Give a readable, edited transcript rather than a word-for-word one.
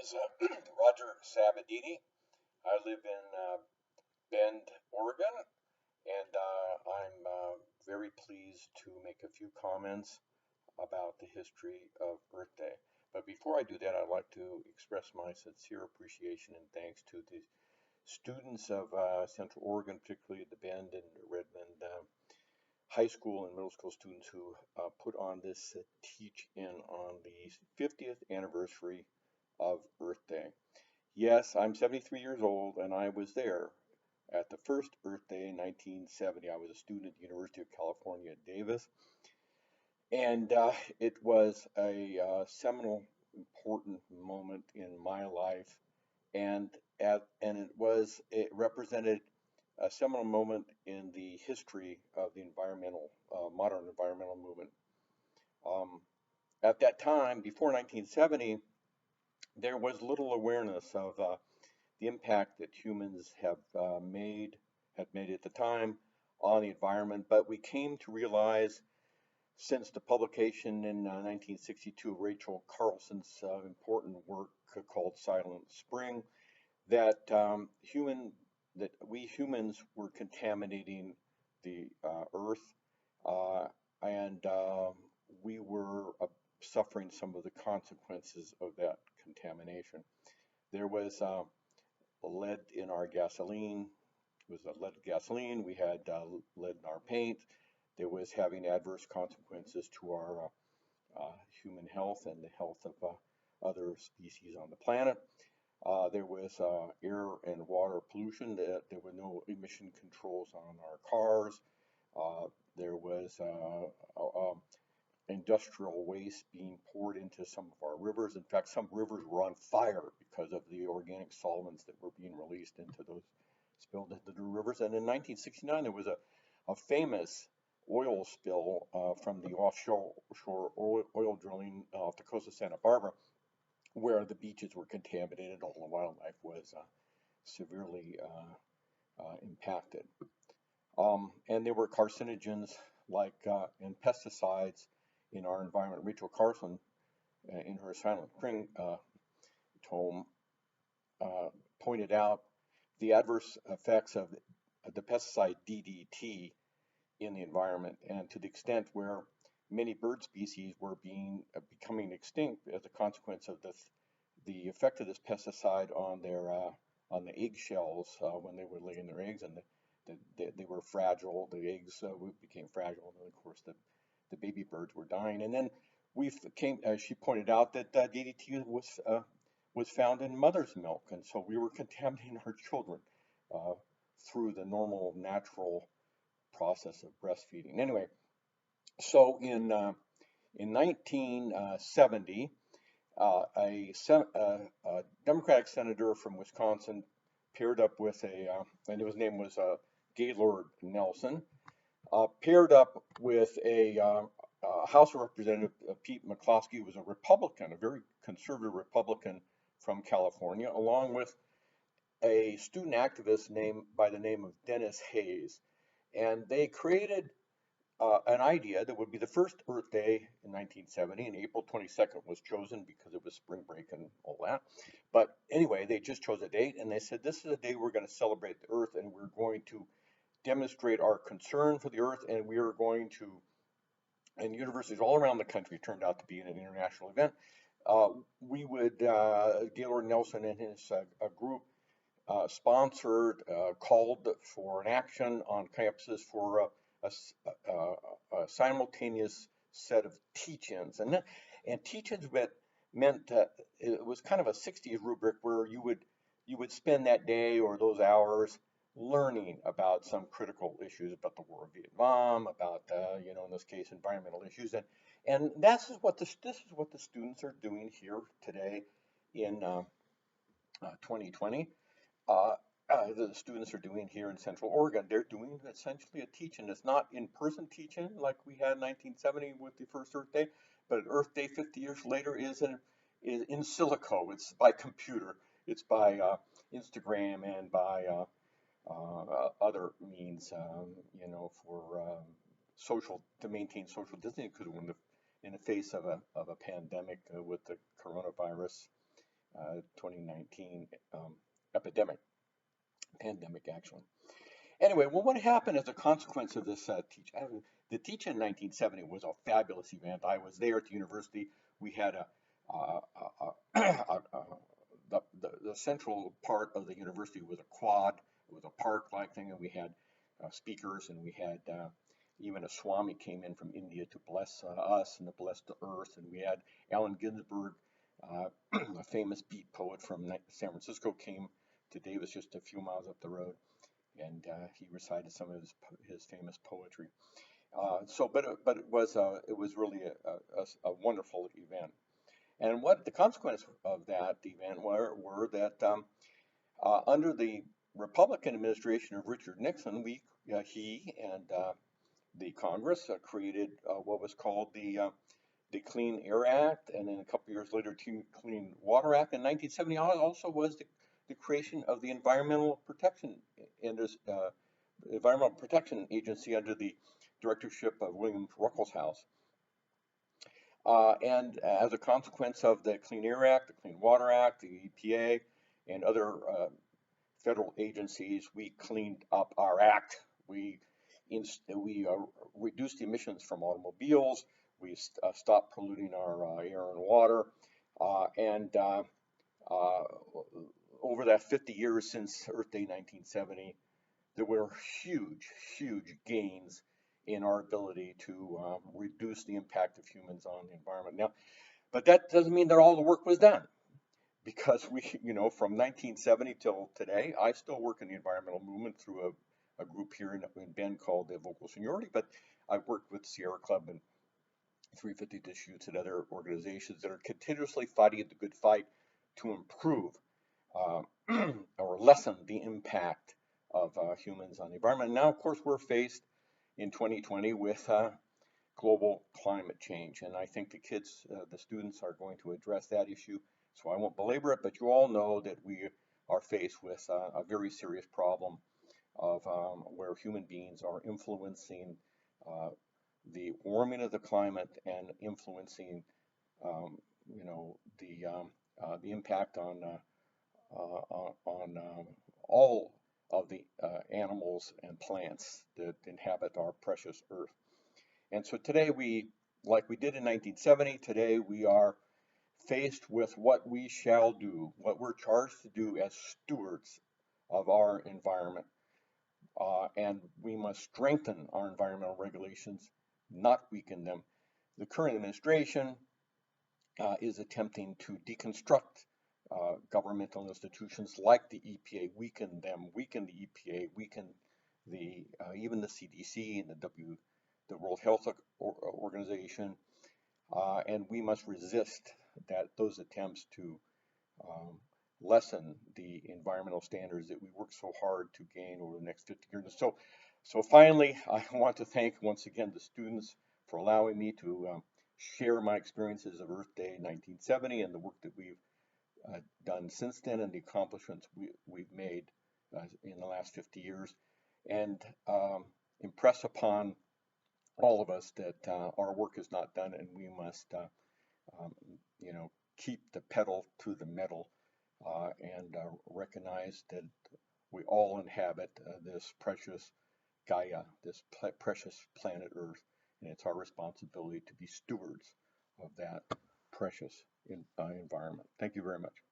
is Roger Sabbadini. I live in Bend, Oregon, and I'm very pleased to make a few comments about the history of Earth Day. But before I do that, I'd like to express my sincere appreciation and thanks to the students of Central Oregon, particularly the Bend and Redmond high school and middle school students who put on this teach-in on the 50th anniversary of Earth Day. Yes, I'm 73 years old, and I was there at the first Earth Day in 1970. I was a student at the University of California at Davis, and it was a seminal, important moment in my life, and it represented a seminal moment in the history of the modern environmental movement. Um, at that time, before 1970, there was little awareness of the impact that humans had made at the time on the environment, but we came to realize since the publication in 1962 of Rachel Carlson's important work called Silent Spring that we humans were contaminating the earth, uh, and we were suffering some of the consequences of that contamination. There was lead in our gasoline. It was a lead gasoline. We had lead in our paint. There was having adverse consequences to our human health and the health of other species on the planet. There was air and water pollution. There were no emission controls on our cars. There was industrial waste being poured into some of our rivers. In fact, some rivers were on fire because of the organic solvents that were being released into those spilled into the rivers. And in 1969, there was a famous oil spill from the offshore oil drilling off the coast of Santa Barbara, where the beaches were contaminated, all the wildlife was severely impacted. And there were carcinogens like and pesticides in our environment. Rachel Carson, in her Silent Spring tome, pointed out the adverse effects of the pesticide DDT in the environment, and to the extent where many bird species were becoming extinct as a consequence of the effect of this pesticide on the eggshells when they were laying their eggs, and they were fragile. The eggs became fragile, and of course the baby birds were dying. And then she pointed out that DDT was found in mother's milk, and so we were contaminating our children uh, through the normal natural process of breastfeeding. Anyway, so in 1970, a Democratic senator from Wisconsin paired up with and his name was Gaylord Nelson, paired up with a House of Representative Pete McCloskey, who was a Republican, a very conservative Republican from California, along with a student activist named by the name of Dennis Hayes. And they created an idea that would be the first Earth Day in 1970, and April 22nd was chosen because it was spring break and all that. But anyway, they just chose a date, and they said, this is a day we're going to celebrate the Earth, and we're going to demonstrate our concern for the Earth, and we are going to, and universities all around the country turned out to be an international event. Gaylord Nelson and his group sponsored, called for an action on campuses for a simultaneous set of teach-ins, and teach-ins meant it was kind of a 60s rubric where you would spend that day or those hours learning about some critical issues about the war of Vietnam, about in this case environmental issues, and this is what the students are doing here today in 2020. uh, the students are doing here in Central Oregon. They're doing essentially a teach-in. It's not in-person teach-in like we had in 1970 with the first Earth Day, but Earth Day 50 years later is in silico. It's by computer. It's by Instagram and by other means, for to maintain social distancing, because we're in the face of a pandemic with the coronavirus 2019 pandemic actually. Anyway, well, what happened as a consequence of this the teach in 1970 was a fabulous event. I was there at the university. We had the central part of the university was a quad. It was a park-like thing, and we had speakers, and we had even a Swami came in from India to bless us and to bless the earth, and we had Allen Ginsberg, a famous beat poet from San Francisco, came to Davis just a few miles up the road, and he recited some of his famous poetry. But it was really a wonderful event. And what the consequence of that event were that under the Republican administration of Richard Nixon, he and the Congress created what was called the Clean Air Act, and then a couple years later, the Clean Water Act. In 1970, also was the creation of the Environmental Protection Agency under the directorship of William Ruckelshaus. And as a consequence of the Clean Air Act, the Clean Water Act, the EPA, and other federal agencies, we cleaned up our act. We reduced the emissions from automobiles. We stopped polluting our air and water. And over that 50 years since Earth Day 1970, there were huge gains in our ability to reduce the impact of humans on the environment. Now, but that doesn't mean that all the work was done, because from 1970 till today, I still work in the environmental movement through a group here in Bend called the Vocal Seniority, but I've worked with Sierra Club and 350 Disputes and other organizations that are continuously fighting the good fight to improve or lessen the impact of humans on the environment. Now, of course, we're faced in 2020 with global climate change, and I think the students are going to address that issue, so I won't belabor it, but you all know that we are faced with a very serious problem of where human beings are influencing the warming of the climate and influencing, the impact on all of the animals and plants that inhabit our precious Earth. And so today like we did in 1970, today we are faced with what we shall do, what we're charged to do as stewards of our environment. And we must strengthen our environmental regulations, not weaken them. The current administration is attempting to deconstruct governmental institutions like the EPA, weaken the EPA, weaken even the CDC and the World Health Organization, and we must resist those attempts to lessen the environmental standards that we work so hard to gain over the next 50 years. So finally, I want to thank once again the students for allowing me to share my experiences of Earth Day 1970 and the work that we've done since then and the accomplishments we've made in the last 50 years, and impress upon all of us that our work is not done, and we must keep the pedal to the metal and recognize that we all inhabit this precious Gaia, this precious planet Earth, and it's our responsibility to be stewards of that precious environment. Thank you very much.